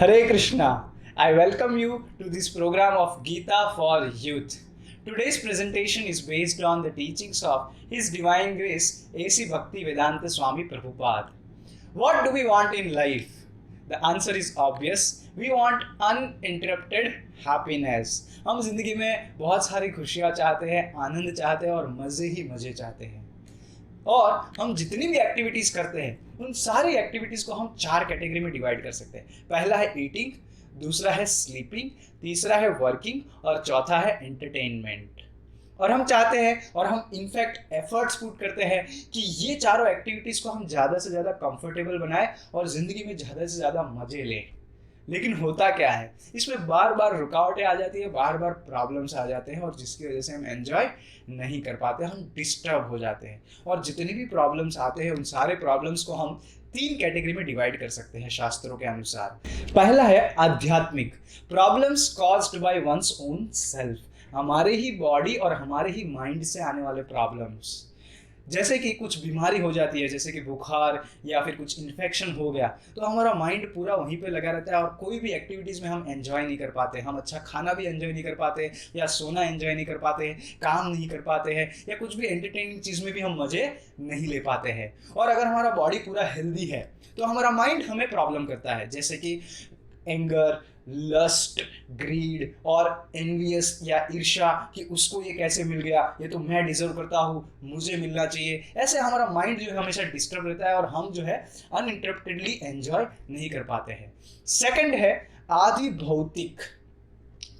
Hare Krishna. I welcome you to this program of Gita for Youth. Today's presentation is based on the teachings of His Divine Grace A.C. Bhakti Vedanta Swami Prabhupada. What do we want in life? The answer is obvious. We want uninterrupted happiness. हम जिंदगी में बहुत सारी खुशियाँ चाहते हैं, आनंद चाहते हैं और मज़े ही मज़े चाहते हैं। और हम जितनी भी एक्टिविटीज करते हैं उन सारी एक्टिविटीज को हम चार कैटेगरी में डिवाइड कर सकते हैं। पहला है ईटिंग, दूसरा है स्लीपिंग, तीसरा है वर्किंग और चौथा है एंटरटेनमेंट। और हम चाहते हैं और हम इनफैक्ट एफर्ट्स पुट करते हैं कि ये चारों एक्टिविटीज को हम ज़्यादा से ज़्यादा कंफर्टेबल बनाएं और ज़िंदगी में ज़्यादा से ज़्यादा मज़े लें। लेकिन होता क्या है, इसमें बार बार रुकावटें आ जाती है, बार बार प्रॉब्लम्स आ जाते हैं और जिसकी वजह से हम एंजॉय नहीं कर पाते, हम डिस्टर्ब हो जाते हैं। और जितनी भी प्रॉब्लम्स आते हैं उन सारे प्रॉब्लम्स को हम तीन कैटेगरी में डिवाइड कर सकते हैं शास्त्रों के अनुसार। पहला है आध्यात्मिक, problems caused by one's own self, हमारे ही बॉडी और हमारे ही माइंड से आने वाले प्रॉब्लम्स। जैसे कि कुछ बीमारी हो जाती है, जैसे कि बुखार या फिर कुछ इन्फेक्शन हो गया, तो हमारा माइंड पूरा वहीं पे लगा रहता है और कोई भी एक्टिविटीज़ में हम एंजॉय नहीं कर पाते। हम अच्छा खाना भी एंजॉय नहीं कर पाते, या सोना एंजॉय नहीं कर पाते, काम नहीं कर पाते हैं, या कुछ भी एंटरटेनिंग चीज़ में भी हम मज़े नहीं ले पाते हैं। और अगर हमारा बॉडी पूरा हेल्दी है तो हमारा माइंड हमें प्रॉब्लम करता है, जैसे कि एंगर, लस्ट, ग्रीड और एनवियस या ईर्ष्या कि उसको ये कैसे मिल गया, ये तो मैं डिजर्व करता हूँ, मुझे मिलना चाहिए। ऐसे हमारा माइंड जो है हमेशा डिस्टर्ब रहता है और हम जो है अनइंटरप्टेडली एंजॉय नहीं कर पाते हैं। सेकंड है आदि भौतिक,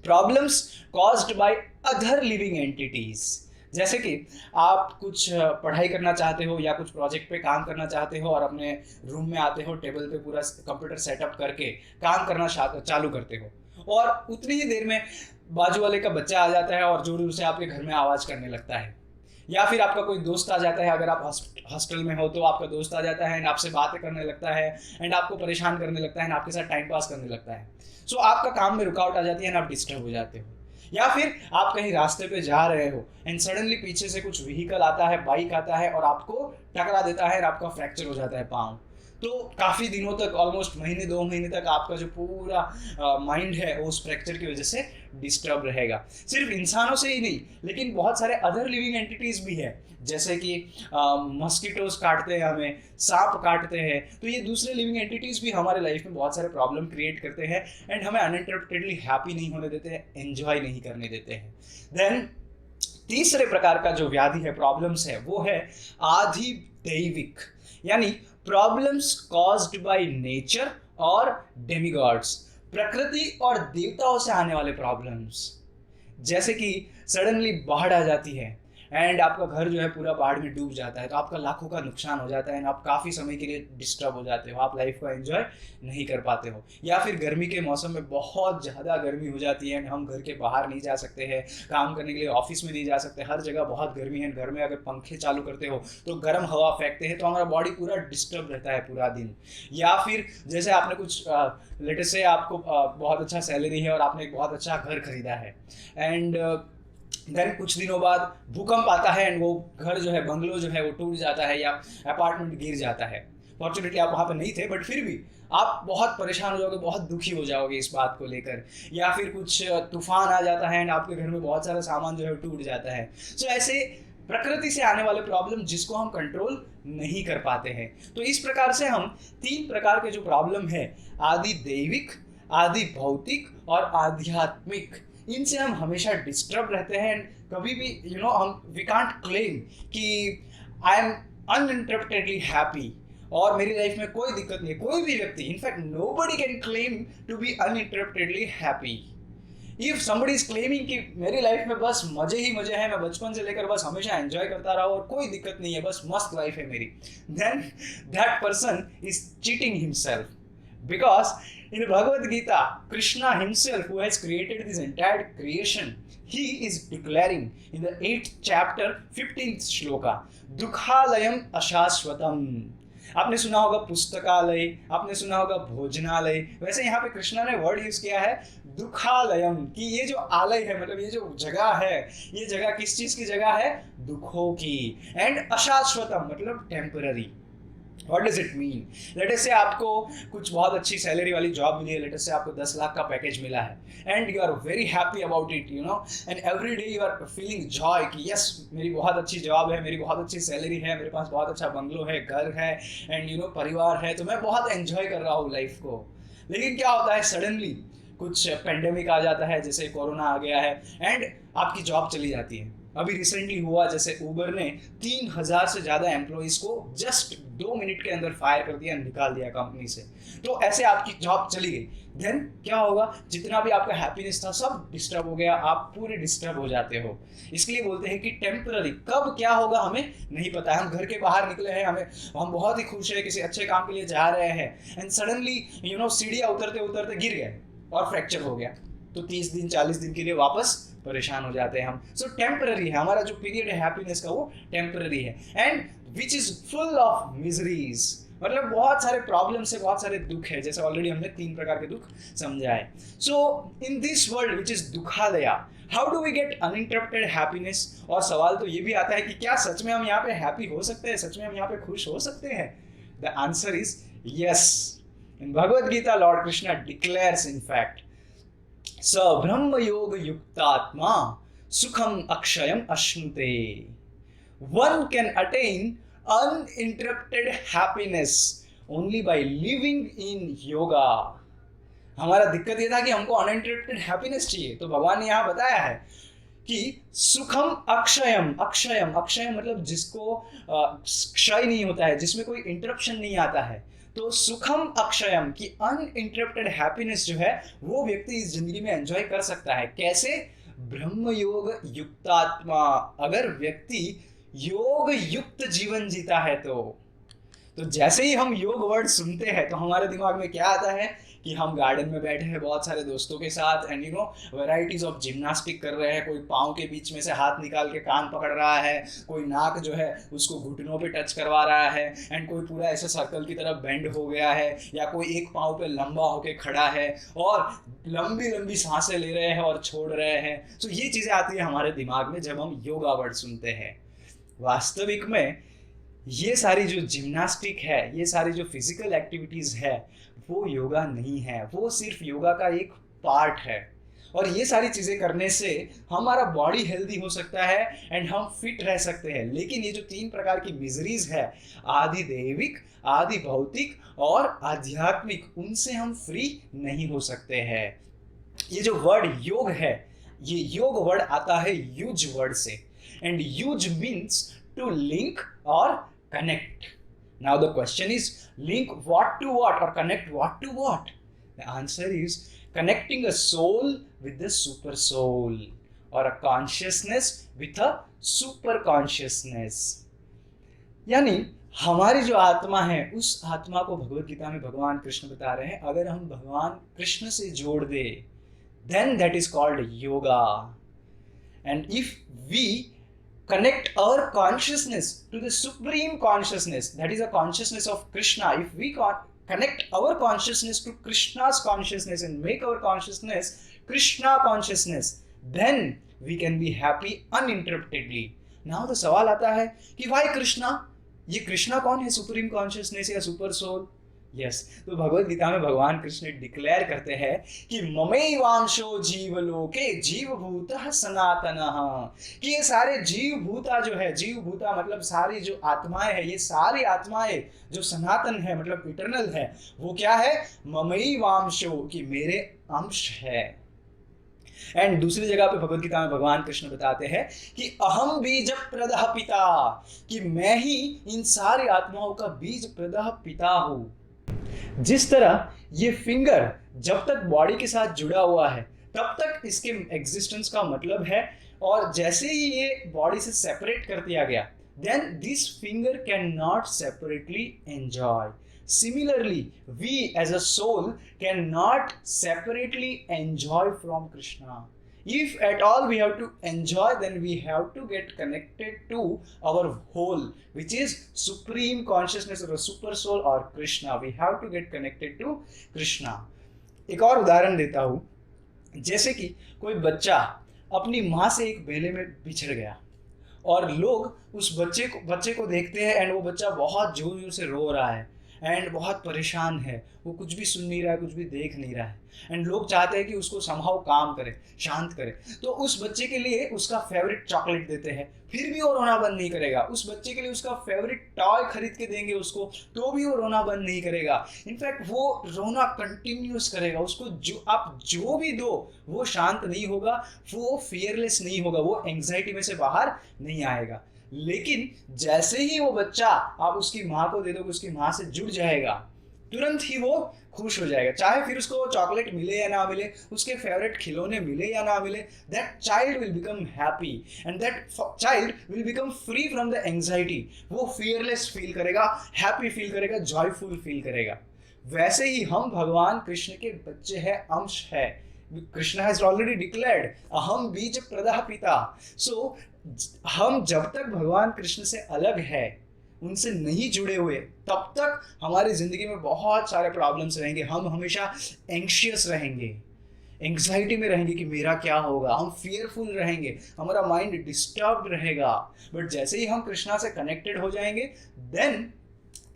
problems caused by other living entities. जैसे कि आप कुछ पढ़ाई करना चाहते हो या कुछ प्रोजेक्ट पे काम करना चाहते हो और अपने रूम में आते हो, टेबल पे पूरा कंप्यूटर सेटअप करके काम करना चालू करते हो और उतनी ही देर में बाजू वाले का बच्चा आ जाता है और जोर जोर से आपके घर में आवाज़ करने लगता है। या फिर आपका कोई दोस्त आ जाता है, अगर आप हॉस्टल में हो तो आपका दोस्त आ जाता है एंड आपसे बातें करने लगता है एंड आपको परेशान करने लगता है एंड आपके साथ टाइम पास करने लगता है। सो आपका काम में रुकावट आ जाती है एंड आप डिस्टर्ब हो जाते हो। या फिर आप कहीं रास्ते पे जा रहे हो एंड सडनली पीछे से कुछ व्हीकल आता है, बाइक आता है और आपको टकरा देता है और आपका फ्रैक्चर हो जाता है पाँव। तो काफ़ी दिनों तक, ऑलमोस्ट महीने 2 महीने तक आपका जो पूरा माइंड है वो उस फ्रैक्चर की वजह से डिस्टर्ब रहेगा। सिर्फ इंसानों से ही नहीं, लेकिन बहुत सारे अदर लिविंग एंटिटीज़ भी है, जैसे कि मस्कीटोज काटते हैं हमें, सांप काटते हैं। तो ये दूसरे लिविंग एंटिटीज़ भी हमारे लाइफ में बहुत सारे प्रॉब्लम क्रिएट करते हैं एंड हमें अनइंटरप्टेडली हैप्पी नहीं होने देते हैं, एंजॉय नहीं करने देते हैं। देन तीसरे प्रकार का जो व्याधि है, प्रॉब्लम्स है, वो है आधि दैविक, यानी प्रॉब्लम्स कॉज्ड बाय नेचर और डेमिगॉड्स, प्रकृति और देवताओं से आने वाले प्रॉब्लम्स। जैसे कि सडनली बाढ़ आ जाती है एंड आपका घर जो है पूरा बाढ़ में डूब जाता है, तो आपका लाखों का नुकसान हो जाता है एंड आप काफ़ी समय के लिए डिस्टर्ब हो जाते हो, आप लाइफ को एंजॉय नहीं कर पाते हो। या फिर गर्मी के मौसम में बहुत ज़्यादा गर्मी हो जाती है एंड हम घर के बाहर नहीं जा सकते हैं, काम करने के लिए ऑफिस में नहीं जा सकते, हर जगह बहुत गर्मी है। घर में अगर पंखे चालू करते हो तो गर्म हवा फेंकते हैं, तो हमारा बॉडी पूरा डिस्टर्ब रहता है पूरा दिन। या फिर जैसे आपने कुछ लेटेस्ट से आपको बहुत अच्छा सैलरी है और आपने एक बहुत अच्छा घर खरीदा है एंड देन कुछ दिनों बाद भूकंप आता है एंड वो घर जो है, बंगलो जो है वो टूट जाता है या अपार्टमेंट गिर जाता है। फॉर्चुनेटली आप वहाँ पे नहीं थे, बट फिर भी आप बहुत परेशान हो जाओगे, बहुत दुखी हो जाओगे इस बात को लेकर। या फिर कुछ तूफान आ जाता है एंड आपके घर में बहुत सारा सामान जो है टूट जाता है। सो ऐसे प्रकृति से आने वाले प्रॉब्लम जिसको हम कंट्रोल नहीं कर पाते हैं। तो इस प्रकार से हम 3 प्रकार के जो प्रॉब्लम है, आदि दैविक, आदि भौतिक और आध्यात्मिक, इनसे हम हमेशा डिस्टर्ब रहते हैं। कभी भी हम वी कांट क्लेम कि आई एम अनइंटरप्टेडली हैप्पी और मेरी लाइफ में कोई दिक्कत नहीं है। कोई भी व्यक्ति, in fact nobody can claim to be uninterruptedly happy. If somebody is claiming कि मेरी लाइफ में बस मजे ही मजे हैं, मैं बचपन से लेकर बस हमेशा एंजॉय करता रहा और कोई दिक्कत नहीं है, बस मस्त लाइफ है मेरी, then that person is cheating himself. Because in Bhagavad Gita, Krishna himself, who has created this entire creation, he is declaring in the 8th chapter, 15th shloka, Dukhalayam Ashashvatam. आपने सुना होगा पुस्तकालय, आपने सुना होगा भोजनालय, वैसे यहाँ पे कृष्णा ने वर्ड यूज किया है दुखालयम, कि ये जो आलय है, मतलब ये जो जगह है, ये जगह किस चीज की जगह है? दुखों की। एंड अशाश्वतम मतलब temporary. What does it mean? Let us say आपको कुछ बहुत अच्छी सैलरी वाली जॉब मिली है, let us say आपको 10 लाख का पैकेज मिला है and you are very happy about it, you know, and every day you are feeling joy कि yes मेरी बहुत अच्छी जॉब है, मेरी बहुत अच्छी सैलरी है, मेरे पास बहुत अच्छा बंगलो है, घर है and you know परिवार है, तो मैं बहुत एंजॉय कर रहा हूँ लाइफ को। लेकिन क्या होता है, सडनली कुछ पेंडेमिक आ जाता है, जैसे कोरोना आ गया है एंड आपकी जॉब चली जाती है। अभी रिसेंटली हुआ, जैसे उबर ने 3000 से ज़्यादा एम्प्लॉइज को जस्ट 2 मिनट के अंदर फायर कर दिया, निकाल दिया कंपनी से। तो ऐसे आपकी जॉब चली गई, देन क्या होगा, जितना भी आपका हैप्पीनेस था सब डिस्टर्ब हो गया, आप पूरे डिस्टर्ब हो जाते हो। इसके लिए बोलते हैं कि टेम्पररी, कब क्या होगा हमें नहीं पता है। हम घर के बाहर निकले हैं, हम बहुत ही खुश है, किसी अच्छे काम के लिए जा रहे हैं एंड सडनली यू नो सीढ़ियाँ उतरते उतरते गिर गए और फ्रैक्चर हो गया, तो 30 दिन 40 दिन के लिए वापस परेशान हो जाते हैं हम। सो टेम्पररी है, हमारा जो पीरियड है हैप्पीनेस का वो टेम्पररी है and which is full of miseries, मतलब बहुत सारे प्रॉब्लम्स है, बहुत सारे दुख है, जैसे ऑलरेडी हमने 3 प्रकार के दुख समझा है। So in this world which is दुखालया, how do we get uninterrupted happiness? और सवाल तो ये भी आता है कि क्या सच में हम यहाँ पे हैप्पी हो सकते हैं, सच में हम यहाँ पे खुश हो सकते हैं? The answer is yes. In Bhagavad Gita lord Krishna declares in fact, स ब्रह्म योग युक्तात्मा सुखम अक्षयम अश्नुते। One can attain uninterrupted happiness only by living in yoga. हमारा दिक्कत ये था कि हमको अनइंटरप्टेड हैप्पीनेस चाहिए, तो भगवान ने यहाँ बताया है कि सुखम अक्षयम, अक्षयम अक्षयम मतलब जिसको क्षय नहीं होता है, जिसमें कोई इंटरप्शन नहीं आता है। तो सुखम अक्षयम की अनइंटरप्टेड हैप्पीनेस जो है वो व्यक्ति इस जिंदगी में एंजॉय कर सकता है। कैसे? ब्रह्म योग युक्तात्मा, अगर व्यक्ति योग युक्त जीवन जीता है तो जैसे ही हम योग वर्ड सुनते हैं तो हमारे दिमाग में क्या आता है कि हम गार्डन में बैठे हैं बहुत सारे दोस्तों के साथ and you know varieties of gymnastic कर रहे हैं, कोई पाँव के बीच में से हाथ निकाल के कान पकड़ रहा है, कोई नाक जो है उसको घुटनों पे टच करवा रहा है एंड कोई पूरा ऐसे सर्कल की तरफ बेंड हो गया है, या कोई एक पाँव पे लंबा होके खड़ा है और लंबी लंबी सांसें ले रहे हैं और छोड़ रहे हैं। तो ये चीज़ें आती है हमारे दिमाग में जब हम योगा वर्ड सुनते हैं। वास्तविक में ये सारी जो जिम्नास्टिक है, ये सारी जो फिजिकल एक्टिविटीज़ है वो योगा नहीं है, वो सिर्फ योगा का एक पार्ट है। और ये सारी चीज़ें करने से हमारा बॉडी हेल्दी हो सकता है एंड हम फिट रह सकते हैं। लेकिन ये जो 3 प्रकार की मिजरीज है, आदि दैविक, आदि भौतिक और आध्यात्मिक, उनसे हम फ्री नहीं हो सकते हैं। ये जो वर्ड योग है, ये योग वर्ड आता है यूज वर्ड से, एंड यूज मीन्स टू लिंक और connect. Now the question is, link what to what or connect what to what? The answer is connecting a soul with the super soul or a consciousness with a super consciousness. यानी हमारी जो आत्मा है उस आत्मा को भगवद गीता में भगवान कृष्ण बता रहे हैं, अगर हम भगवान कृष्ण से जोड़ दे then that is called yoga. And if we connect our consciousness to the supreme consciousness, that is a consciousness of Krishna, if we connect our consciousness to Krishna's consciousness and make our consciousness Krishna consciousness, then we can be happy uninterruptedly. Now the सवाल आता है कि why Krishna? ये कृष्णा कौन है, supreme consciousness या super soul? Yes, तो भगवद गीता में भगवान कृष्ण डिक्लेयर करते हैं कि ममैवांशो जीवलोके जीवभूतः सनातनः, कि ये सारे जीवभूता जो है, जीवभूता मतलब सारी जो आत्माएं है, ये सारी आत्माएं जो सनातन है मतलब इटर्नल है, वो क्या है? ममैवांशो, कि मेरे अंश है। एंड दूसरी जगह पे भगवद गीता में भगवान कृष्ण बताते हैं कि अहम बीज प्रदः पिता, कि मैं ही इन सारी आत्माओं का बीज प्रदः पिता हूँ। जिस तरह ये फिंगर जब तक बॉडी के साथ जुड़ा हुआ है तब तक इसके एग्जिस्टेंस का मतलब है, और जैसे ही ये बॉडी से सेपरेट कर दिया गया then this finger cannot separately enjoy. Similarly, we as a soul cannot separately enjoy from Krishna. If at all we have to enjoy, then we have to get connected to our whole, which is supreme consciousness or super soul or Krishna. We have to get connected to Krishna. एक और उदाहरण देता हूँ, जैसे कि कोई बच्चा अपनी माँ से एक बेले में बिछड़ गया और लोग उस बच्चे को देखते हैं एंड वो बच्चा बहुत जोर जोर से रो रहा है एंड बहुत परेशान है, वो कुछ भी सुन नहीं रहा है, कुछ भी देख नहीं रहा है एंड लोग चाहते हैं कि उसको समहाउ काम करे, शांत करे। तो उस बच्चे के लिए उसका फेवरेट चॉकलेट देते हैं, फिर भी वो रोना बंद नहीं करेगा। उस बच्चे के लिए उसका फेवरेट टॉय खरीद के देंगे उसको, तो भी वो रोना बंद नहीं करेगा। इनफैक्ट वो रोना कंटिन्यूस करेगा। उसको जो आप जो भी दो वो शांत नहीं होगा, वो फियरलेस नहीं होगा, वो एंग्जाइटी में से बाहर नहीं आएगा। लेकिन जैसे ही वो बच्चा आप उसकी माँ को दे दोगे, उसकी माँ से जुड़ जाएगा, तुरंत ही वो खुश हो जाएगा। चाहे फिर उसको चॉकलेट मिले या ना मिले, उसके फेवरेट खिलौने मिले या ना मिले, that child will become happy and that child will become free from the anxiety. वो फियरलेस फील करेगा, हैप्पी फील करेगा, जॉयफुल फील करेगा। वैसे ही हम भगवान कृष्ण के बच्चे हैं, अंश है। कृष्ण हैज ऑलरेडी डिक्लेयर्ड अहम बीज प्रदः पिता। सो हम जब तक भगवान कृष्ण से अलग है, उनसे नहीं जुड़े हुए, तब तक हमारी जिंदगी में बहुत सारे प्रॉब्लम्स रहेंगे। हम हमेशा एंग्शियस रहेंगे, एंग्जाइटी में रहेंगे कि मेरा क्या होगा, हम फियरफुल रहेंगे, हमारा माइंड डिस्टर्ब्ड रहेगा। बट जैसे ही हम कृष्णा से कनेक्टेड हो जाएंगे, then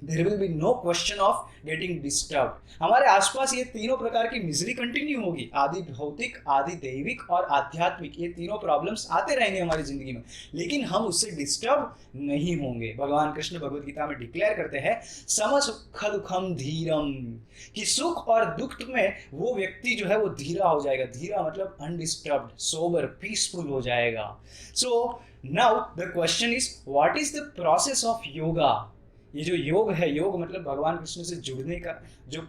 there will be no question of getting disturbed. हमारे आसपास ये तीनों प्रकार की मिजरी कंटिन्यू होगी, आदि भौतिक, आदि दैविक और आध्यात्मिक। ये तीनों प्रॉब्लम्स आते रहेंगे हमारी जिंदगी में, लेकिन हम उससे डिस्टर्ब नहीं होंगे। भगवान कृष्ण भगवद गीता में डिक्लेयर करते हैं सम सुख दुखम धीरम, कि सुख और दुख में वो व्यक्ति जो है वो धीरा हो जाएगा। धीरा मतलब अनडिस्टर्ब्ड, सोबर, पीसफुल हो जाएगा। So now the question is, what is the process of yoga? ये जो योग है, योग मतलब भगवान कृष्ण से जुड़ने का जो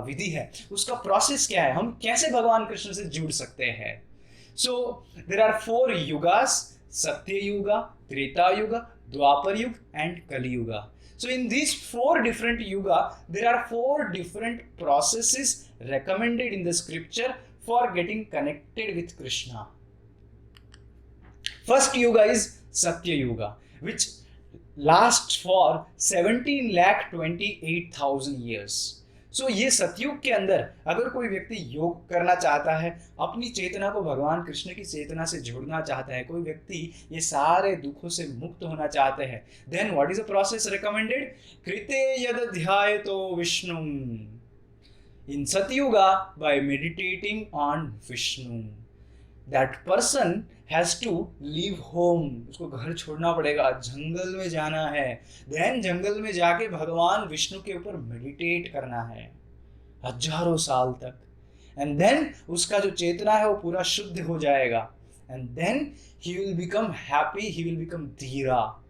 विधि है, उसका प्रोसेस क्या है, हम कैसे भगवान कृष्ण से जुड़ सकते हैं? सो देयर आर 4 युगास, सत्य युगा, त्रेता युगा, द्वापर युग and Kaliyuga. So in these 4 different yuga, there are 4 different processes recommended in the scripture for getting connected with Krishna. First yuga is Satya Yuga, which lasts for 17,28,000 years. सो ये सतयुग के अंदर अगर कोई व्यक्ति योग करना चाहता है, अपनी चेतना को भगवान कृष्ण की चेतना से जोड़ना चाहता है, कोई व्यक्ति ये सारे दुखों से मुक्त होना चाहते हैं, then what is the process recommended? कृते यद ध्यायतो Vishnu in Satyuga by meditating on Vishnu. That person has to leave home, उसको घर छोड़ना पड़ेगा, जंगल में जाना है, देन जंगल में जाके भगवान विष्णु के ऊपर मेडिटेट करना है हजारों साल तक, एंड देन उसका जो चेतना है वो पूरा शुद्ध हो जाएगा, and then he will become happy, he will become धीरा।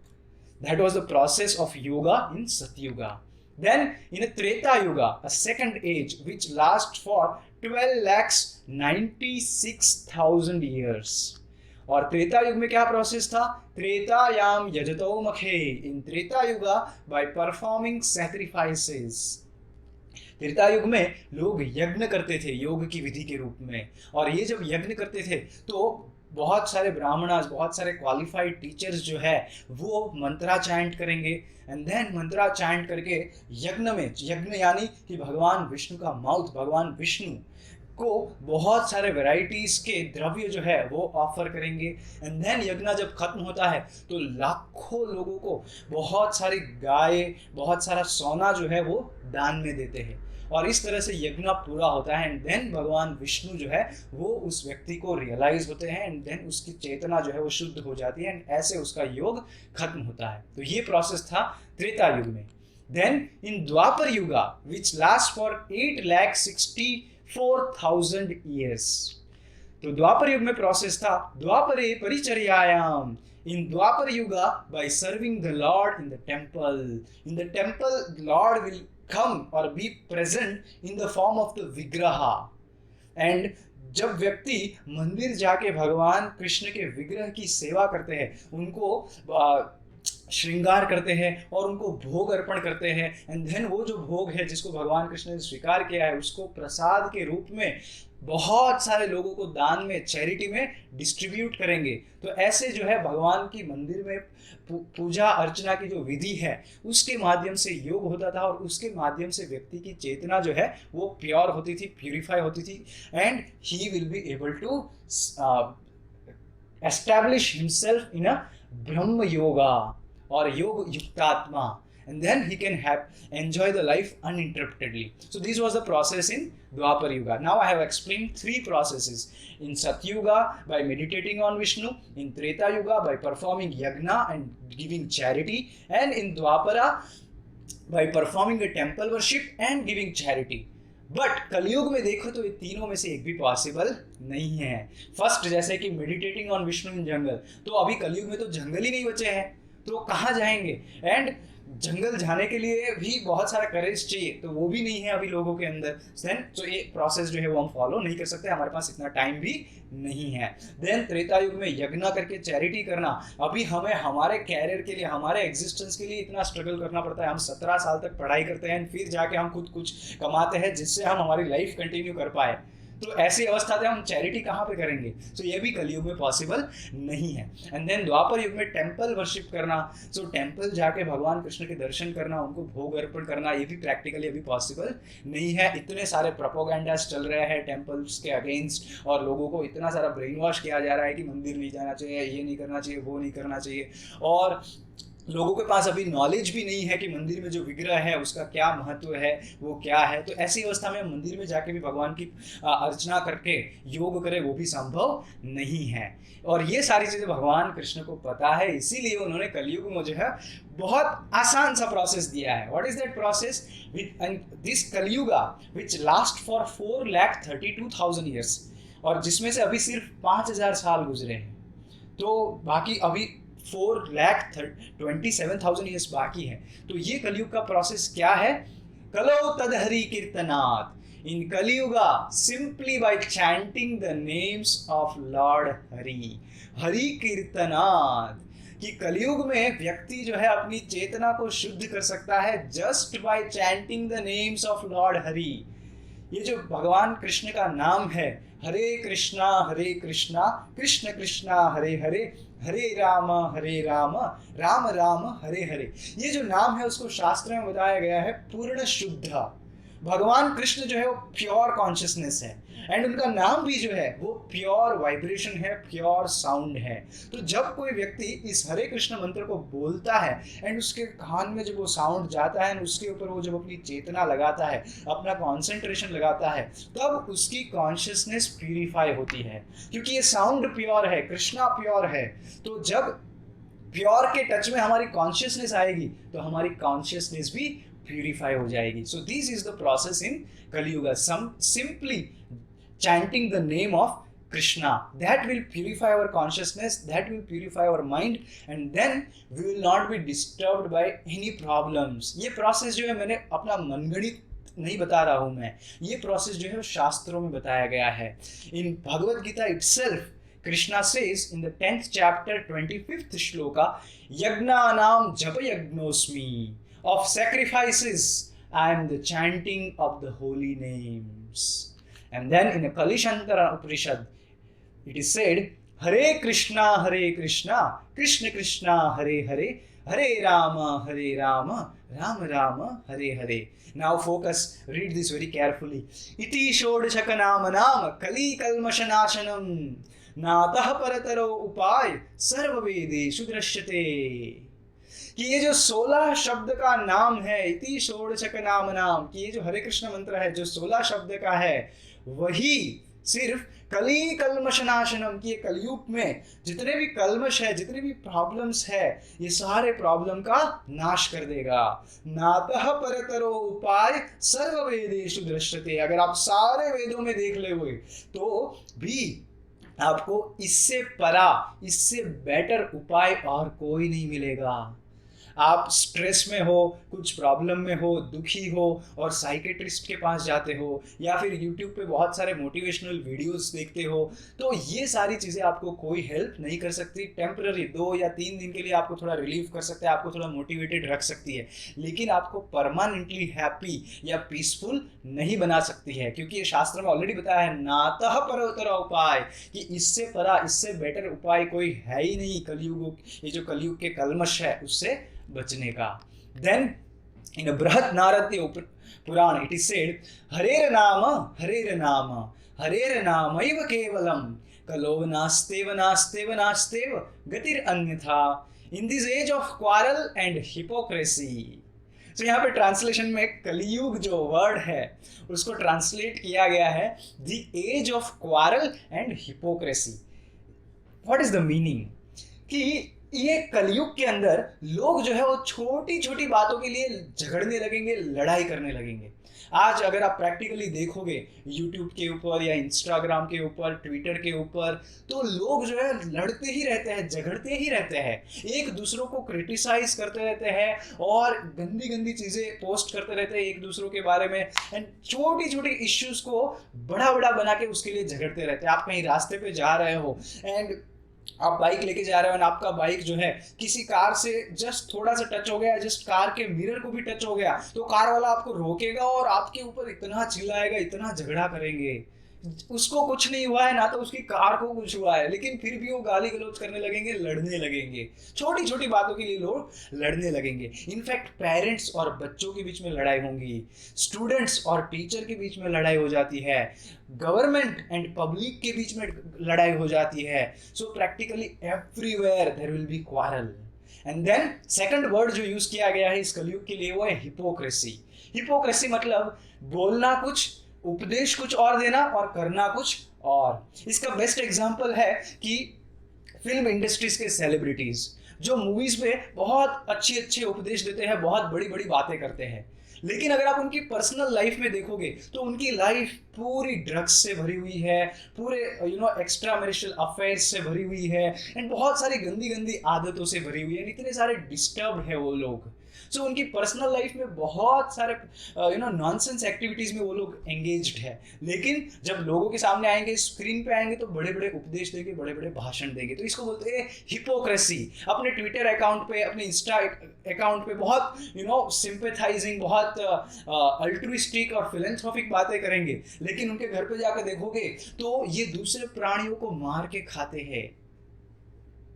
That was the process of yoga in Satyuga. Then in a Treta Yuga, a second age which lasts for 12,96,000 years. और त्रेता युग में क्या प्रोसेस था? त्रेतायाम यजतो मखे, इन त्रेता युगा by performing sacrifices. Treta Yuga में लोग यज्ञ करते थे योग की विधि के रूप में, और ये जब यज्ञ करते थे तो बहुत सारे ब्राह्मणास, बहुत सारे क्वालिफाइड टीचर्स जो है वो मंत्रा चैंट करेंगे, एंड देन मंत्रा चैंट करके यज्ञ में, यज्ञ यानी कि भगवान विष्णु का माउथ, भगवान विष्णु को बहुत सारे वैरायटीज के द्रव्य जो है वो ऑफर करेंगे, एंड देन यज्ञ जब खत्म होता है तो लाखों लोगों को बहुत सारी गाय, बहुत सारा सोना जो है वो दान में देते हैं, और इस तरह से यज्ञ पूरा होता है, एंड देन भगवान विष्णु जो है वो उस व्यक्ति को रियलाइज होते हैं, एंड देन उसकी चेतना जो है वो शुद्ध हो जाती है, एंड ऐसे उसका योग खत्म होता है। तो ये प्रोसेस था त्रेता युग में। Then in Dwapara Yuga which last for 8,64,000 years. तो द्वापर युग में प्रोसेस था द्वापरे परिचर्यायाम, in Dwapar Yuga by serving the Lord in the temple. In the temple, Lord will come or be present in the form of the Vigraha. And जब व्यक्ति मंदिर जाके भगवान कृष्ण के विग्रह की सेवा करते हैं, उनको श्रृंगार करते हैं और उनको भोग अर्पण करते हैं, एंड देन वो जो भोग है जिसको भगवान कृष्ण ने स्वीकार किया है उसको प्रसाद के रूप में बहुत सारे लोगों को दान में, चैरिटी में डिस्ट्रीब्यूट करेंगे। तो ऐसे जो है भगवान की मंदिर में पूजा अर्चना की जो विधि है उसके माध्यम से योग होता था, और उसके माध्यम से व्यक्ति की चेतना जो है वो प्योर होती थी, प्यूरिफाई होती थी, and he will be able to establish himself in a ब्रह्म yoga or yoga yuktatma, and then he can enjoy the life uninterruptedly. So this was the process in Dwapar Yuga. Now I have explained three processes. In Satyuga, by meditating on Vishnu; in Treta Yuga, by performing yagna and giving charity; and in Dwapara, by performing a temple worship and giving charity. But कलयुग में देखो तो ये तीनों में से एक भी पॉसिबल नहीं है. फर्स्ट, जैसे कि मेडिटेटिंग ऑन विष्णु इन जंगल, तो अभी कलयुग में तो जंगल ही नहीं बचे हैं, तो कहाँ जाएंगे? एंड जंगल जाने के लिए भी बहुत सारा करेज चाहिए, तो वो भी नहीं है अभी लोगों के अंदर. देन तो ये प्रोसेस जो है वो हम फॉलो नहीं कर सकते, हमारे पास इतना टाइम भी नहीं है. देन त्रेता युग में यज्ञ करके चैरिटी करना, अभी हमें हमारे कैरियर के लिए, हमारे एग्जिस्टेंस के लिए इतना स्ट्रगल करना पड़ता है. हम 17 साल तक पढ़ाई करते हैं, फिर जाके हम खुद कुछ कमाते हैं जिससे हम हमारी लाइफ कंटिन्यू कर पाए. तो ऐसी अवस्था में हम चैरिटी कहाँ पे करेंगे? तो ये भी कलयुग में पॉसिबल नहीं है. एंड देन द्वापर युग में टेम्पल वर्शिप करना, सो टेम्पल जाके भगवान कृष्ण के दर्शन करना, उनको भोग अर्पण करना, ये भी प्रैक्टिकली अभी पॉसिबल नहीं है. इतने सारे प्रोपोगेंडास चल रहे हैं टेम्पल्स के अगेंस्ट, और लोगों को इतना सारा ब्रेन वॉश किया जा रहा है कि मंदिर नहीं जाना चाहिए, ये नहीं करना चाहिए, वो नहीं करना चाहिए, और लोगों के पास अभी नॉलेज भी नहीं है कि मंदिर में जो विग्रह है उसका क्या महत्व है, वो क्या है. तो ऐसी अवस्था में मंदिर में जाके भी भगवान की अर्चना करके योग करें, वो भी संभव नहीं है. और ये सारी चीज़ें भगवान कृष्ण को पता है, इसीलिए उन्होंने कलयुग में जो है बहुत आसान सा प्रोसेस दिया है. What is that process? This Kalyuga which last for 4,32,000 years, और जिसमें से अभी सिर्फ 5,000 साल गुजरे हैं, तो बाकी अभी 4,27,000 ईयर्स बाकी है. तो ये कलयुग का प्रोसेस क्या है? कलो तदहरि कीर्तनात्, in Kalyuga simply by chanting the names of Lord Hari. Hari कीर्तनात्, कि कलयुग में व्यक्ति जो है अपनी चेतना को शुद्ध कर सकता है just by chanting the names of Lord Hari. ये जो भगवान कृष्ण का नाम है, हरे कृष्णा कृष्ण कृष्णा हरे हरे, हरे राम राम राम हरे हरे, ये जो नाम है उसको शास्त्र में बताया गया है पूर्ण शुद्ध. भगवान कृष्ण जो है वो प्योर कॉन्शियसनेस है, एंड उनका नाम भी जो है वो प्योर वाइब्रेशन है, प्योर साउंड है. तो जब कोई व्यक्ति इस हरे कृष्ण मंत्र को बोलता है एंड उसके कान में जब वो साउंड जाता है, उसके ऊपर वो जब अपनी चेतना लगाता है, अपना कॉन्सेंट्रेशन लगाता है, तब उसकी कॉन्शियसनेस प्यूरिफाई होती है, क्योंकि ये साउंड प्योर है, कृष्णा प्योर है. तो जब प्योर के टच में हमारी कॉन्शियसनेस आएगी तो हमारी कॉन्शियसनेस भी प्यूरिफाई हो जाएगी. So this is the process in Kalyuga. Simply chanting the name of Krishna, that will purify our consciousness, that will purify our mind, and then we will not be disturbed by any problems. ये process जो है मैंने अपना मनगढ़ंत नहीं बता रहा हूँ मैं, ये प्रोसेस जो है शास्त्रों में बताया गया है. इन Bhagavad Gita itself, Krishna says in the 10th chapter 25th shloka, Yagnanam japa yagnosmi, of sacrifices I am the chanting of the holy names. And then in the Kalishantara Upanishad, it is said, Hare Krishna, Krishna Krishna, Hare Hare, Hare Rama, Rama Rama, Hare Hare. Now focus, read this very carefully. Iti Shodashakanamanam Kali Kalmashanashanam Natah Parataro Upay Sarva Vedeshu Drashyate. कि ये जो 16 शब्द का नाम है, इति षोडशक नाम नाम, कि ये जो हरे कृष्ण मंत्र है जो 16 शब्द का है, वही सिर्फ कली कल्मशनाशनम, की कलयुग में जितने भी कल्मश है, जितने भी प्रॉब्लम्स है, ये सारे प्रॉब्लम का नाश कर देगा. नातः परतरो उपाय सर्व वेदेषु दृश्यते. अगर आप सारे वेदों में देख ले हुए तो भी आपको इससे परा, इससे बेटर उपाय और कोई नहीं मिलेगा. आप स्ट्रेस में हो, कुछ प्रॉब्लम में हो, दुखी हो और साइकेट्रिस्ट के पास जाते हो, या फिर यूट्यूब पे बहुत सारे मोटिवेशनल वीडियोस देखते हो, तो ये सारी चीज़ें आपको कोई हेल्प नहीं कर सकती. टेम्पररी 2 या 3 दिन के लिए आपको थोड़ा रिलीफ कर सकते हैं, आपको थोड़ा मोटिवेटेड रख सकती है, लेकिन आपको परमानेंटली हैप्पी या पीसफुल नहीं बना सकती है, क्योंकि ये शास्त्र में ऑलरेडी बताया है, नातः परोत्तर उपाय, कि इससे परा, इससे बेटर उपाय कोई है ही नहीं कलयुग, ये जो कलयुग के कल्मश है उससे बचने का. देन इन बृहत नारदीय पुराण इट इज सेड, हरेर नाम हरेर नामैव केवलम कलो नास्तेव नास्तेव नास्तेव गतिर अन्यथा in this age of quarrel and hypocrisy. तो यहाँ पे ट्रांसलेशन में कलियुग जो वर्ड है उसको ट्रांसलेट किया गया है the age of quarrel and hypocrisy. What is the meaning? कि ये कलयुग के अंदर लोग जो है वो छोटी छोटी बातों के लिए झगड़ने लगेंगे, लड़ाई करने लगेंगे। आज अगर आप प्रैक्टिकली देखोगे यूट्यूब के ऊपर या इंस्टाग्राम के ऊपर, ट्विटर के ऊपर, तो लोग जो है लड़ते ही रहते हैं, झगड़ते ही रहते हैं, एक दूसरों को क्रिटिसाइज करते रहते हैं और गंदी गंदी चीज़ें पोस्ट करते रहते हैं एक दूसरों के बारे में, एंड छोटी छोटी इश्यूज को बड़ा बड़ा बना के उसके लिए झगड़ते रहते हैं। आप कहीं रास्ते पे जा रहे हो एंड आप बाइक लेके जा रहे हो और आपका बाइक जो है किसी कार से जस्ट थोड़ा सा टच हो गया, जस्ट कार के मिरर को भी टच हो गया, तो कार वाला आपको रोकेगा और आपके ऊपर इतना चिल्लाएगा, इतना झगड़ा करेंगे। उसको कुछ नहीं हुआ है, ना तो उसकी कार को कुछ हुआ है, लेकिन फिर भी वो गाली गलौज करने लगेंगे, लड़ने लगेंगे, छोटी छोटी बातों के लिए लोग लड़ने लगेंगे। इनफैक्ट पेरेंट्स और बच्चों के बीच में लड़ाई होंगी, स्टूडेंट्स और टीचर के बीच में लड़ाई हो जाती है, गवर्नमेंट एंड पब्लिक के बीच में लड़ाई हो जाती है। So practically everywhere there will be quarrel. And then second word जो यूज किया गया है इस कलयुग के लिए वो है हिपोक्रेसी। हिपोक्रेसी मतलब बोलना कुछ, उपदेश कुछ और देना और करना कुछ और। इसका बेस्ट एग्जांपल है कि फिल्म इंडस्ट्रीज के सेलिब्रिटीज जो मूवीज में बहुत अच्छे अच्छे उपदेश देते हैं, बहुत बड़ी बड़ी बातें करते हैं, लेकिन अगर आप उनकी पर्सनल लाइफ में देखोगे तो उनकी लाइफ पूरी ड्रग्स से भरी हुई है, पूरे एक्स्ट्रा मैरिटल अफेयर्स से भरी हुई है, एंड बहुत सारी गंदी गंदी आदतों से भरी हुई है, इतने सारे डिस्टर्ब है वो लोग। सो उनकी पर्सनल लाइफ में बहुत सारे नॉनसेंस एक्टिविटीज में वो लोग एंगेज्ड है, लेकिन जब लोगों के सामने आएंगे, स्क्रीन पे आएंगे, तो बड़े बड़े उपदेश देंगे, बड़े बड़े भाषण देंगे। तो इसको बोलते हैं हिपोक्रेसी। अपने ट्विटर अकाउंट पे, अपने इंस्टा अकाउंट पे बहुत सिंपैथाइजिंग, बहुत अल्ट्रुइस्टिक और फिलैंथ्रोपिक बातें करेंगे, लेकिन उनके घर पे जाकर देखोगे तो ये दूसरे प्राणियों को मार के खाते हैं।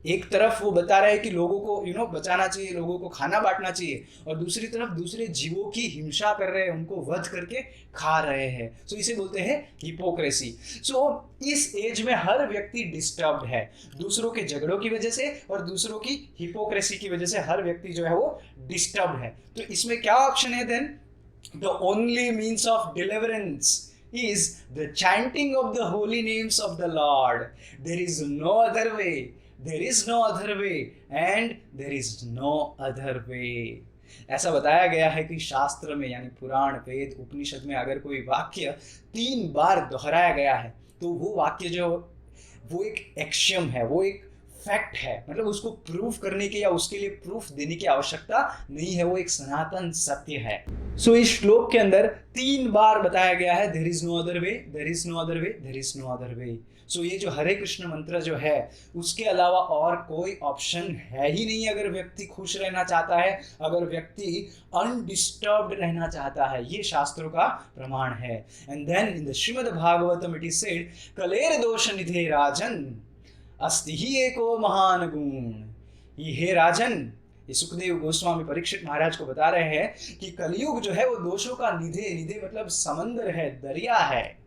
एक तरफ वो बता रहे हैं कि लोगों को बचाना चाहिए, लोगों को खाना बांटना चाहिए, और दूसरी तरफ दूसरे जीवों की हिंसा कर रहे हैं, उनको वध करके खा रहे हैं। सो इसे बोलते हैं हिपोक्रेसी। सो इस एज में हर व्यक्ति डिस्टर्ब्ड है, दूसरों के झगड़ों की वजह से और दूसरों की हिपोक्रेसी की वजह से हर व्यक्ति जो है वो डिस्टर्ब्ड है। तो इसमें क्या ऑप्शन है then? The only means of deliverance is the chanting of the holy names of the Lord. There is no other way. There is no other way and there is no other way. ऐसा बताया गया है कि शास्त्र में यानी पुराण, वेद, उपनिषद में अगर कोई वाक्य 3 बार दोहराया गया है तो वो वाक्य जो वो एक एक्शियम है, वो एक फैक्ट है, मतलब उसको प्रूफ करने के या उसके लिए प्रूफ देने की आवश्यकता नहीं है, वो एक सनातन सत्य है। सो इस श्लोक के अंदर 3 बार बताया गया है there is no other way, there is no other way, there is no other way. So ये जो हरे कृष्ण मंत्र जो है उसके अलावा और कोई ऑप्शन है ही नहीं अगर व्यक्ति खुश रहना चाहता है, अगर व्यक्ति अनडिस्टर्ब्ड रहना चाहता है। ये शास्त्रों का प्रमाण है। And then in the Srimad Bhagavatam it is said कलेर दोष निधे राजन अस्ति ही एको महान गुण। ये हे राजन, ये सुखदेव गोस्वामी परीक्षित महाराज को बता रहे हैं कि कलयुग जो है वो दोषों का निधे, निधे मतलब समंदर है, दरिया है।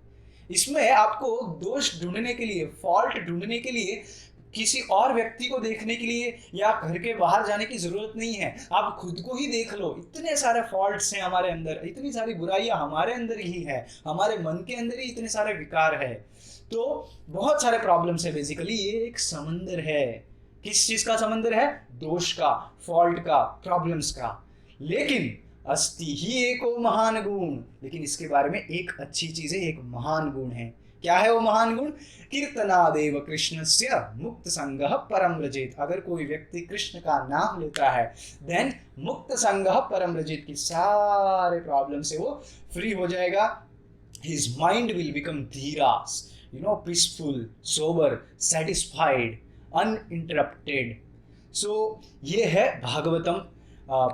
इसमें आपको दोष ढूंढने के लिए, फॉल्ट ढूंढने के लिए किसी और व्यक्ति को देखने के लिए या घर के बाहर जाने की जरूरत नहीं है। आप खुद को ही देख लो, इतने सारे फॉल्ट्स हैं हमारे अंदर, इतनी सारी बुराइयां हमारे अंदर ही है, हमारे मन के अंदर ही इतने सारे विकार है, तो बहुत सारे प्रॉब्लम्स है। बेसिकली ये एक समंदर है। किस चीज का समंदर है? दोष का, फॉल्ट का, प्रॉब्लम्स का। लेकिन अस्ति ही एको महान गुण, लेकिन इसके बारे में एक अच्छी चीज है, एक महान गुण है। क्या है वो महान गुण? कीर्तनादेव कृष्णस्य मुक्त संगः परम रजेत। अगर कोई व्यक्ति कृष्ण का नाम लेता है देन मुक्त संगः परम रजेत, की सारे प्रॉब्लम से वो फ्री हो जाएगा। हिज माइंड विल बिकम धीरास, peaceful, sober, satisfied, uninterrupted. So ये है भागवतम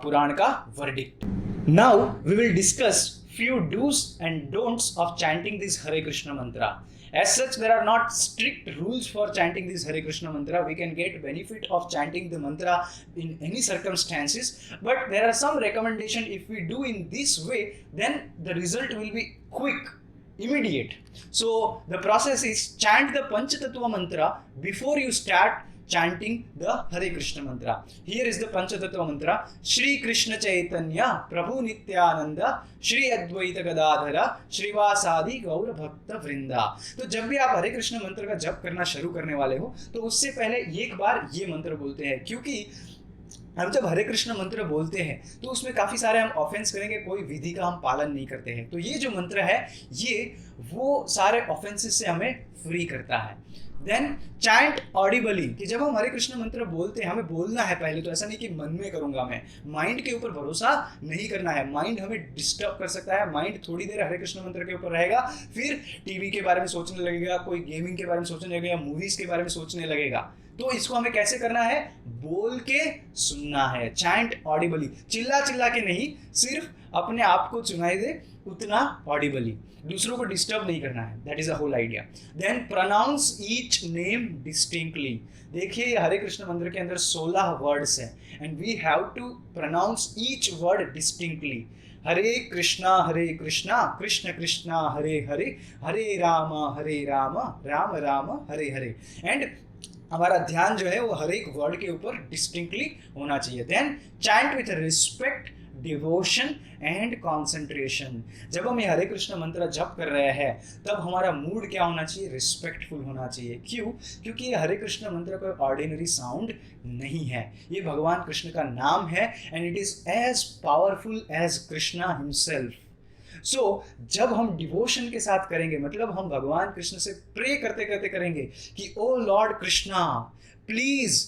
पुराण का verdict. Now we will discuss few do's and don'ts of chanting this Hare Krishna mantra. As such, there are not strict rules for chanting this Hare Krishna mantra. We can get benefit of chanting the mantra in any circumstances, but there are some recommendation. If we do in this way, then the result will be quick. immediate. So the process is chant the Panchatattva mantra before you start chanting the Hare Krishna mantra. Here is the Panchatattva mantra. Shri Krishna Chaitanya Prabhu Nityananda Shri Advaita Gadadhara Shrivasadi Gaura Bhakta Vrinda. तो जब भी आप हरे कृष्ण मंत्र का जप करना शुरू करने वाले हो तो उससे पहले एक बार ये मंत्र बोलते हैं, क्योंकि हम जब हरे कृष्ण मंत्र बोलते हैं तो उसमें काफ़ी सारे हम ऑफेंस करेंगे, कोई विधि का हम पालन नहीं करते हैं। तो ये जो मंत्र है ये वो सारे ऑफेंसेस से हमें फ्री करता है। देन चैंट ऑडिबली, कि जब हम हरे कृष्ण मंत्र बोलते हैं हमें बोलना है पहले, तो ऐसा नहीं कि मन में करूंगा मैं, माइंड के ऊपर भरोसा नहीं करना है। माइंड हमें डिस्टर्ब कर सकता है। माइंड थोड़ी देर हरे कृष्ण मंत्र के ऊपर रहेगा, फिर टीवी के बारे में सोचने लगेगा, कोई गेमिंग के बारे में सोचने लगेगा, मूवीज के बारे में सोचने लगेगा। तो इसको हमें कैसे करना है? बोल के सुनना है। चैंट ऑडिबली, चिल्ला चिल्ला के नहीं, सिर्फ अपने आप को सुनाई दे उतना ऑडिबली, दूसरों को डिस्टर्ब नहीं करना है। That is a whole idea. Then pronounce each name distinctly. देखिए हरे कृष्ण मंत्र के अंदर 16 वर्ड्स हैं and we have to pronounce each word distinctly. Hare Krishna Krishna Krishna Hare Hare, Hare Ram Ram Ram Hare Hare. And हमारा ध्यान जो है वो हर एक वर्ड के ऊपर डिस्टिंक्टली होना चाहिए। Then chant with respect, devotion and concentration. जब हम ये हरे कृष्ण मंत्र जप कर रहे हैं तब हमारा मूड क्या होना चाहिए? रिस्पेक्टफुल होना चाहिए। क्यों? क्योंकि ये हरे कृष्ण मंत्र कोई ऑर्डिनरी साउंड नहीं है, ये भगवान कृष्ण का नाम है and it is as powerful as Krishna himself. So जब हम डिवोशन के साथ करेंगे, मतलब हम भगवान कृष्ण से प्रे करते करते करेंगे कि O Lord Krishna please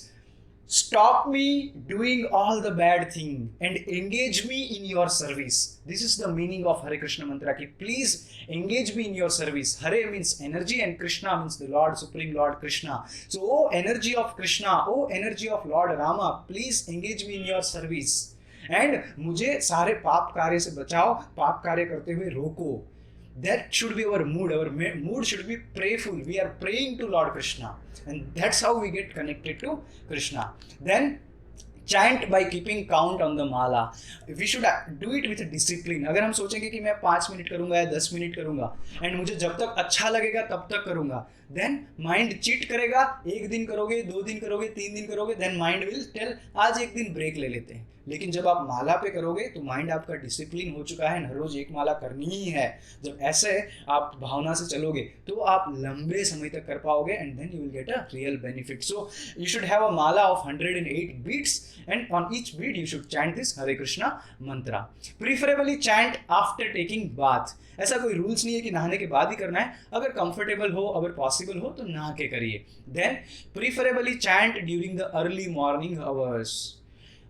stop me doing all the bad thing and engage me in your service. This is the meaning of Hare Krishna mantra, ki please engage me in your service. Hare means energy and Krishna means the Lord, Supreme Lord Krishna. So oh energy of Krishna, oh energy of Lord Rama, please engage me in your service. And मुझे सारे पाप कार्य से बचाओ, पाप कार्य करते हुए रोको। That should be our mood. Our mood should be prayerful. We are praying to Lord Krishna, and that's how we get connected to Krishna. Then chant by keeping count on the mala. We should do it with discipline. अगर हम सोचेंगे कि मैं 5 minute करूंगा या 10 minute करूंगा and मुझे जब तक अच्छा लगेगा तब तक करूंगा, देन माइंड चीट करेगा। 1 दिन करोगे, 2 दिन करोगे, 3 दिन करोगे, देन माइंड विल टेल आज 1 दिन ब्रेक ले लेते हैं। लेकिन जब आप माला पे करोगे तो माइंड आपका डिसिप्लिन हो चुका है, हर रोज 1 माला करनी ही है। जब ऐसे आप भावना से चलोगे तो आप लंबे समय तक कर पाओगे and then you will get a real benefit. So you should have a mala of 108 beads and on each bead you should chant this Hare Krishna mantra. Preferably chant after taking bath. ऐसा कोई रूल्स नहीं है कि नहाने के बाद ही करना है, अगर कंफर्टेबल हो, अगर पॉसिबल हो तो नहा के करिए। Then preferably chant during the early morning hours.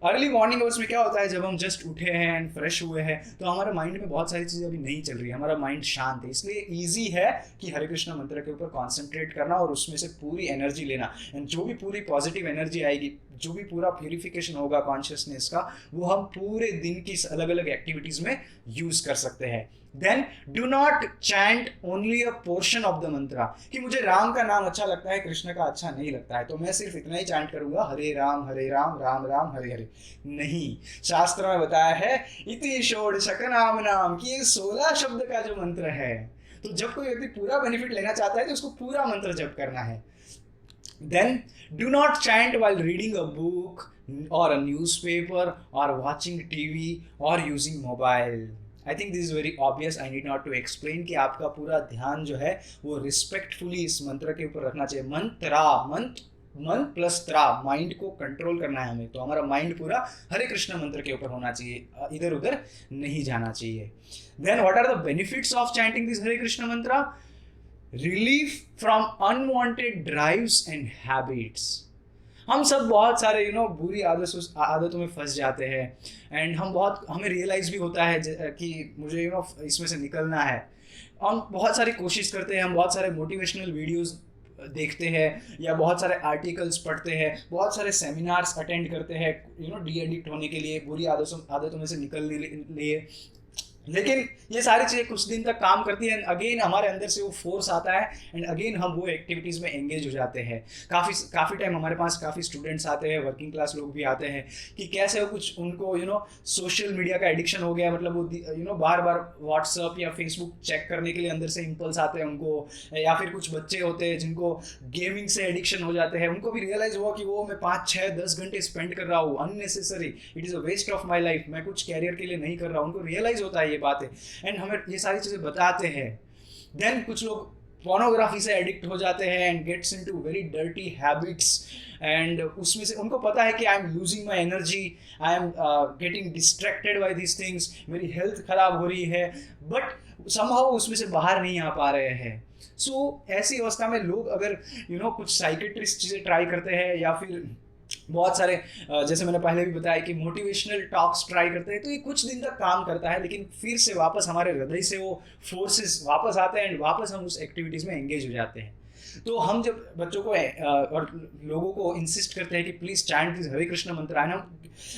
Early morning hours में क्या होता है, जब हम जस्ट उठे हैं एंड फ्रेश हुए हैं तो हमारे माइंड में बहुत सारी चीज़ें अभी नहीं चल रही है, हमारा माइंड शांत है, इसलिए ईजी है कि हरे कृष्ण मंत्र के ऊपर कॉन्सेंट्रेट करना और उसमें से पूरी एनर्जी लेना। एंड जो भी पूरी पॉजिटिव एनर्जी आएगी, जो भी पूरा प्यूरिफिकेशन होगा कॉन्शियसनेस का, वो हम पूरे दिन की अलग अलग एक्टिविटीज़ में यूज़ कर सकते हैं। Then do not chant only a portion of the mantra, कि मुझे राम का नाम अच्छा लगता है, कृष्ण का अच्छा नहीं लगता है, तो मैं सिर्फ इतना ही चैंट करूंगा हरे राम राम राम हरे हरे। नहीं, शास्त्र में बताया है इति षोडशक नाम नाम, कि ये 16 शब्द का जो मंत्र है, तो जब कोई व्यक्ति पूरा बेनिफिट लेना चाहता है तो उसको पूरा मंत्र जप करना है। Then do not chant while reading a book or a newspaper or watching TV or using mobile. I think this is very obvious. I need not to explain कि आपका पूरा ध्यान जो है वो रिस्पेक्टफुली इस मंत्र के ऊपर रखना चाहिए। मन प्लस त्रा, माइंड को कंट्रोल करना है हमें, तो हमारा माइंड पूरा हरे कृष्ण मंत्र के ऊपर होना चाहिए, इधर उधर नहीं जाना चाहिए। Then what are the benefits of chanting this Hare Krishna mantra? Relief from unwanted drives and habits. हम सब बहुत सारे बुरी आदतों में फंस जाते हैं एंड हमें रियलाइज़ भी होता है कि मुझे इसमें से निकलना है। हम बहुत सारी कोशिश करते हैं, हम बहुत सारे मोटिवेशनल वीडियोस देखते हैं या बहुत सारे आर्टिकल्स पढ़ते हैं, बहुत सारे सेमिनार्स अटेंड करते हैं डी एडिक्ट होने के लिए, बुरी आदतों में से निकलने लिए। लेकिन ये सारी चीज़ें कुछ दिन तक काम करती हैं, अगेन हमारे अंदर से वो फोर्स आता है एंड अगेन हम वो एक्टिविटीज़ में एंगेज हो जाते हैं। काफ़ी टाइम हमारे पास काफ़ी स्टूडेंट्स आते हैं, वर्किंग क्लास लोग भी आते हैं कि कैसे वो कुछ उनको सोशल मीडिया का एडिक्शन हो गया, मतलब वो बार बार व्हाट्सअप या फेसबुक चेक करने के लिए अंदर से इम्पल्स आते हैं उनको, या फिर कुछ बच्चे होते हैं जिनको गेमिंग से एडिक्शन हो जाते हैं, उनको भी रियलाइज़ हुआ कि वो मैं 5 6 10 घंटे स्पेंड कर रहा हूँ unnecessary, it is a waste of my life, मैं कुछ कैरियर के लिए नहीं कर रहा हूँ, उनको रियलाइज़ होता है ये बातें एंड हमें ये सारी चीज़ें बताते हैं। देन कुछ लोग पोर्नोग्राफी से एडिक्ट हो जाते हैं and gets into very dirty habits, and उसमें से उनको पता है कि I am losing my energy, I am getting distracted by this things, मेरी हेल्थ खराब हो रही है, बट समहाउ उसमें से बाहर नहीं आ पा रहे हैं। सो ऐसी अवस्था में लोग अगर कुछ साइकेट्रिस्ट चीज़ें ट्राई करते हैं या फिर बहुत सारे जैसे मैंने पहले भी बताया कि मोटिवेशनल टॉक्स ट्राई करते हैं, तो ये कुछ दिन तक काम करता है, लेकिन फिर से वापस हमारे हृदय से वो फोर्सेस वापस आते हैं एंड वापस हम उस एक्टिविटीज़ में एंगेज हो जाते हैं। तो हम जब बच्चों को और लोगों को इंसिस्ट करते हैं कि please chant this Hare Krishna मंत्र, है ना,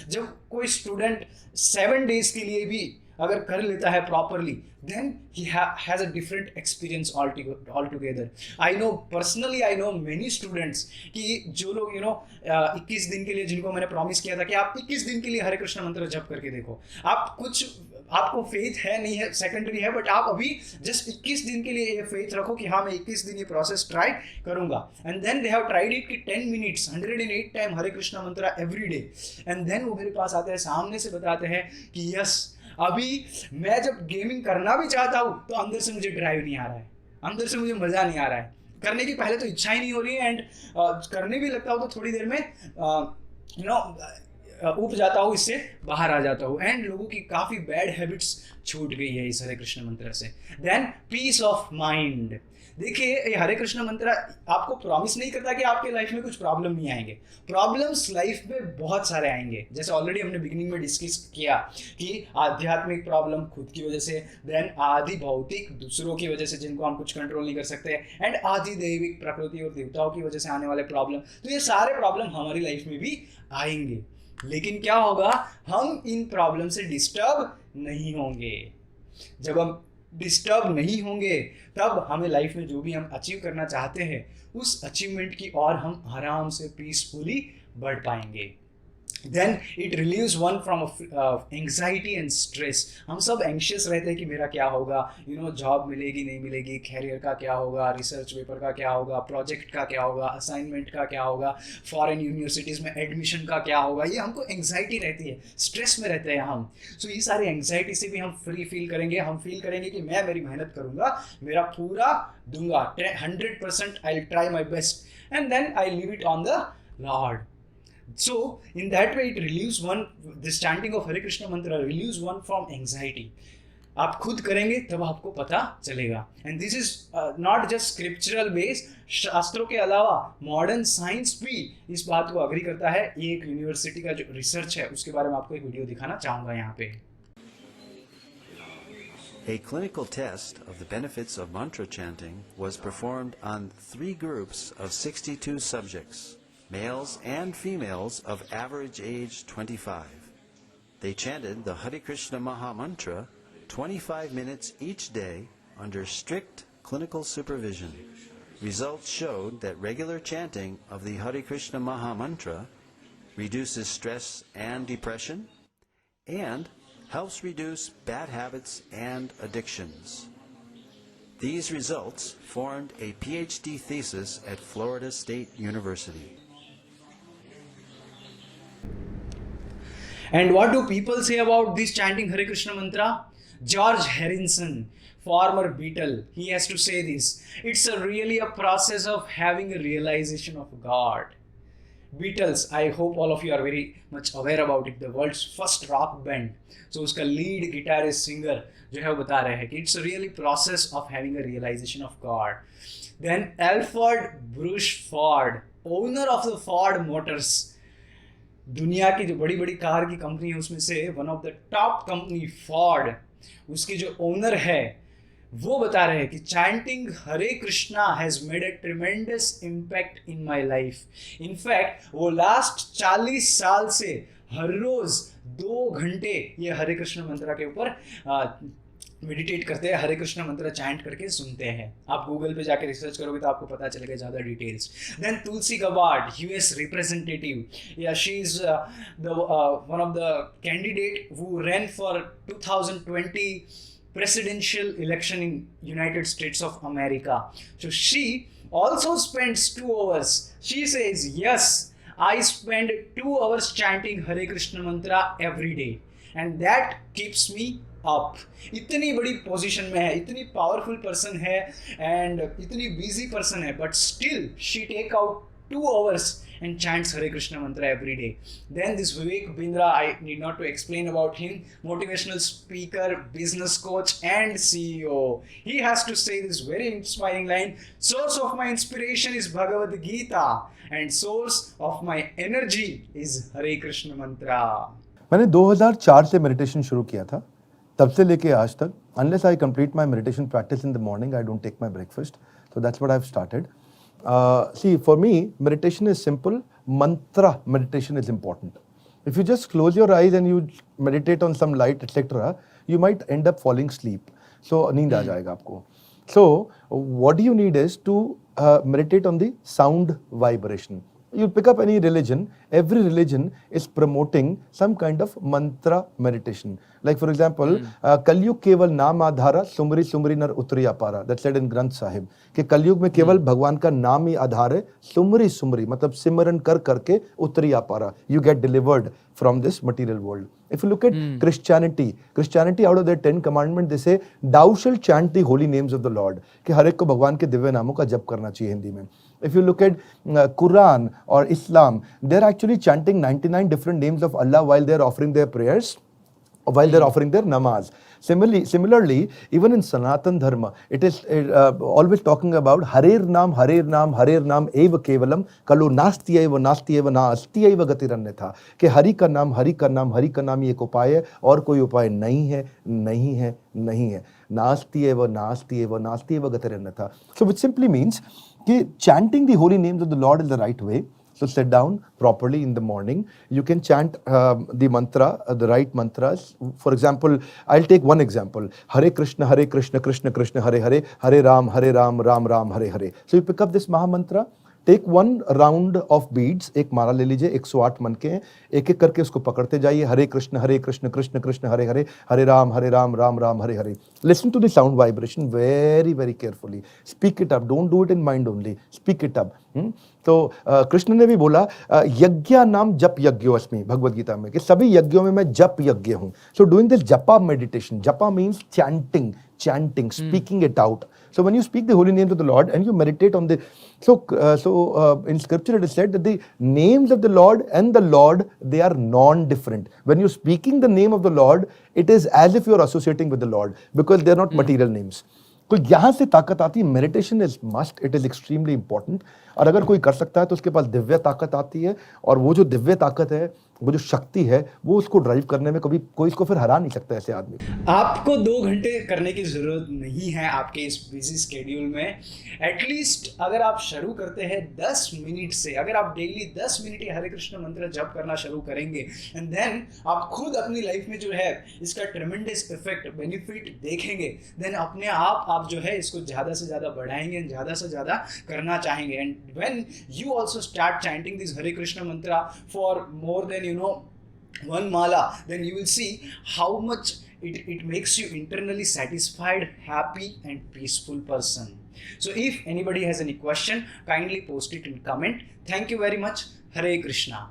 जब कोई स्टूडेंट 7 days के लिए भी अगर कर लेता है properly, then he has a different experience altogether. I know many students कि जो लोग 21 दिन के लिए, जिनको मैंने प्रॉमिस किया था कि आप 21 दिन के लिए हरे कृष्ण मंत्र जप करके देखो, आपको फेथ है नहीं है सेकेंडरी है, बट आप अभी जस्ट 21 दिन के लिए ये फेथ रखो कि हाँ मैं 21 दिन ये प्रोसेस ट्राई करूंगा, and then they have tried it कि 10 minutes 108 टाइम हरे कृष्ण मंत्र एवरी डे, एंड देन वो मेरे पास आते हैं, सामने से बताते हैं कि यस अभी मैं जब गेमिंग करना भी चाहता हूँ तो अंदर से मुझे ड्राइव नहीं आ रहा है, अंदर से मुझे मज़ा नहीं आ रहा है, करने की पहले तो इच्छा ही नहीं हो रही है, एंड करने भी लगता हूँ तो थोड़ी देर में उब जाता हूँ, इससे बाहर आ जाता हूँ, एंड लोगों की काफ़ी बैड हैबिट्स छूट गई है इस हरे कृष्ण मंत्र से। Then peace of mind. देखिए ये हरे कृष्ण मंत्र आपको प्रॉमिस नहीं करता कि आपके लाइफ में कुछ प्रॉब्लम नहीं आएंगे, प्रॉब्लम्स लाइफ में बहुत सारे आएंगे, जैसे ऑलरेडी हमने बिगिनिंग में डिस्कस किया कि आध्यात्मिक प्रॉब्लम खुद की वजह से, देन आदि भौतिक दूसरों की वजह से जिनको हम कुछ कंट्रोल नहीं कर सकते, एंड आदि दैविक प्रकृति और देवताओं की वजह से आने वाले प्रॉब्लम। तो ये सारे प्रॉब्लम हमारी लाइफ में भी आएंगे, लेकिन क्या होगा, हम इन प्रॉब्लम से डिस्टर्ब नहीं होंगे। जब हम डिस्टर्ब नहीं होंगे तब हमें लाइफ में जो भी हम अचीव करना चाहते हैं उस अचीवमेंट की ओर हम आराम से पीसफुली बढ़ पाएंगे। Then it relieves one from anxiety and stress. हम सब एंशियस रहते हैं कि मेरा क्या होगा, जॉब मिलेगी नहीं मिलेगी, कैरियर का क्या होगा, रिसर्च पेपर का क्या होगा, प्रोजेक्ट का क्या होगा, असाइनमेंट का क्या होगा, फॉरेन यूनिवर्सिटीज़ में एडमिशन का क्या होगा, ये हमको एंग्जाइटी रहती है, स्ट्रेस में रहते हैं हम। सो ये सारी एंग्जाइटी से भी हम फ्री फील करेंगे, हम फील करेंगे कि मैं मेरी मेहनत करूँगा, मेरा पूरा दूंगा, 100% I will try my best, and then I leave it on the lord. So in that way it relieves one, this chanting of Hare Krishna mantra relieves one from anxiety. आप खुद करेंगे तब आपको पता चलेगा, and this is not just scriptural base, शास्त्रों के अलावा मॉडर्न साइंस भी इस बात को अग्री करता है। ये एक यूनिवर्सिटी का जो रिसर्च है उसके बारे में आपको एक वीडियो दिखाना चाहूँगा यहाँ पे। A clinical test of the benefits of mantra chanting was performed on 3 groups of 62 subjects, males and females of average age 25. They chanted the Hare Krishna Maha Mantra 25 minutes each day under strict clinical supervision. Results showed that regular chanting of the Hare Krishna Maha Mantra reduces stress and depression and helps reduce bad habits and addictions. These results formed a PhD thesis at Florida State University. And what do people say about this chanting Hare Krishna mantra? George Harrison, former Beatle, he has to say this: it's really a process of having a realization of God. Beatles, I hope all of you are very much aware about it, the world's first rock band. So उसका lead guitarist singer जो है वो बता रहे हैं कि it's a really process of having a realization of God. Then Alfred Bruce Ford, owner of the Ford Motors, दुनिया की जो बड़ी बड़ी कार की कंपनी है उसमें से one of the top company Ford, उसके जो ओनर है वो बता रहे हैं कि chanting Hare Krishna has made a tremendous impact in my life. In fact वो लास्ट 40 साल से हर रोज 2 घंटे ये हरे कृष्ण मंत्र के ऊपर मेडिटेट करते हैं, हरे कृष्ण मंत्र चैंट करके सुनते हैं। आप गूगल पे जाके रिसर्च करोगे तो आपको पता चलेगा ज़्यादा डिटेल्स। देन तुलसी गबार्ड, यूएस रिप्रेजेंटेटिव, या she is the one of the candidate who rain for 2020 presidential election in United States of America. So she also spends 2 hours. She says, yes, I spend 2 hours chanting Hare Krishna mantra every day, and that keeps me up. इतनी बड़ी position में है, इतनी powerful person है and इतनी busy person है, but still she take out 2 hours and chants Hare Krishna mantra every day. Then this Vivek Bindra, I need not to explain about him, motivational speaker, business coach and CEO. He has to say this very inspiring line, source of my inspiration is Bhagavad Gita and source of my energy is Hare Krishna mantra. मैंने 2004 से meditation शुरू किया था, तब से लेके आज तक unless I complete my meditation practice in the morning, I don't take my breakfast. So that's what I've started. See, for me, meditation is simple. Mantra meditation is important. If you just close your eyes and you meditate on some light, etc., you might end up falling asleep. So, नींद आ जाएगा आपको. So, what you need is to meditate on the sound vibration. You pick up any religion, every religion is promoting some kind of mantra meditation. Like for example, कलयुग केवल नाम आधारा सुमरी सुमरी नर उतरी अपारा. That's said in Granth Sahib कि कलयुग में केवल भगवान का नाम ही आधार है, सुमरी सुमरी मतलब सिमरन कर करके उतरी अपारा. You get delivered from this material world. If you look at Christianity out of their 10 commandments, they say, thou shall chant the holy names of the Lord. कि हर एक को भगवान के दिव्य नामों का जप करना चाहिए हिंदी में. If you look at Quran or Islam, they're actually chanting 99 different names of Allah while they're offering their prayers, while they're offering their namaz. Similarly, even in Sanatan Dharma, it is always talking about Harer Nam, Eva Kevalam, Kalu Nasti Eva Na Asti Eva Gatirannatha. कि हरि का नाम ही एक उपाय है और कोई उपाय नहीं है. नास्ति एव गतिरन्यथा. So which simply means कि chanting the holy names of the Lord is the right way. So sit down properly in the morning. You can chant the mantra, the right mantras. For example, I'll take one example. Hare Krishna, Krishna Krishna, Hare Hare, Hare Ram, Ram Ram, Hare Hare. So you pick up this Maha Mantra. Take one round of beads, एक माला ले लीजिए, 108 मन के हैं, एक एक करके उसको पकड़ते जाइए. Hare Krishna Krishna Krishna Hare Hare, Hare Ram Ram Ram Hare Hare. Listen to the sound vibration very very carefully. Speak it up, don't do it in mind only, speak it up. तो कृष्ण ने भी बोला यज्ञ नाम जप यज्ञोस्मि भगवद गीता में, कि सभी यज्ञों में मैं जप यज्ञ हूं. सो डूइंग दिस जपा मेडिटेशन, जपा means chanting, speaking it out. So when you speak the holy names of the Lord and you meditate on the, in scripture it is said that the names of the Lord and the Lord, they are non-different. When you're speaking the name of the Lord, it is as if you're associating with the Lord because they're not material names. तो यहाँ से ताकत आती है. Meditation is must, it is extremely important. और अगर कोई कर सकता है तो उसके पास दिव्य ताकत आती है, और वो जो दिव्य ताकत है, वो जो शक्ति है, वो उसको ड्राइव करने में कभी कोई इसको फिर हरा नहीं सकता ऐसे आदमी. आपको 2 घंटे करने की जरूरत नहीं है आपके इस बिजी स्केड्यूल में. एटलीस्ट अगर आप शुरू करते हैं 10 मिनट से, अगर आप डेली 10 मिनट हरे कृष्ण मंत्र जप करना शुरू करेंगे, एंड देन आप खुद अपनी लाइफ में जो है इसका ट्रेमेंडस इफेक्ट, बेनिफिट देखेंगे, देन अपने आप जो है इसको ज़्यादा से ज़्यादा बढ़ाएंगे, ज़्यादा से ज़्यादा करना चाहेंगे. And when you also start chanting this Hare Krishna mantra for more then one mala, then you will see how much it makes you internally satisfied, happy and peaceful person. So if anybody has any question, kindly post it in comment. Thank you very much. Hare Krishna.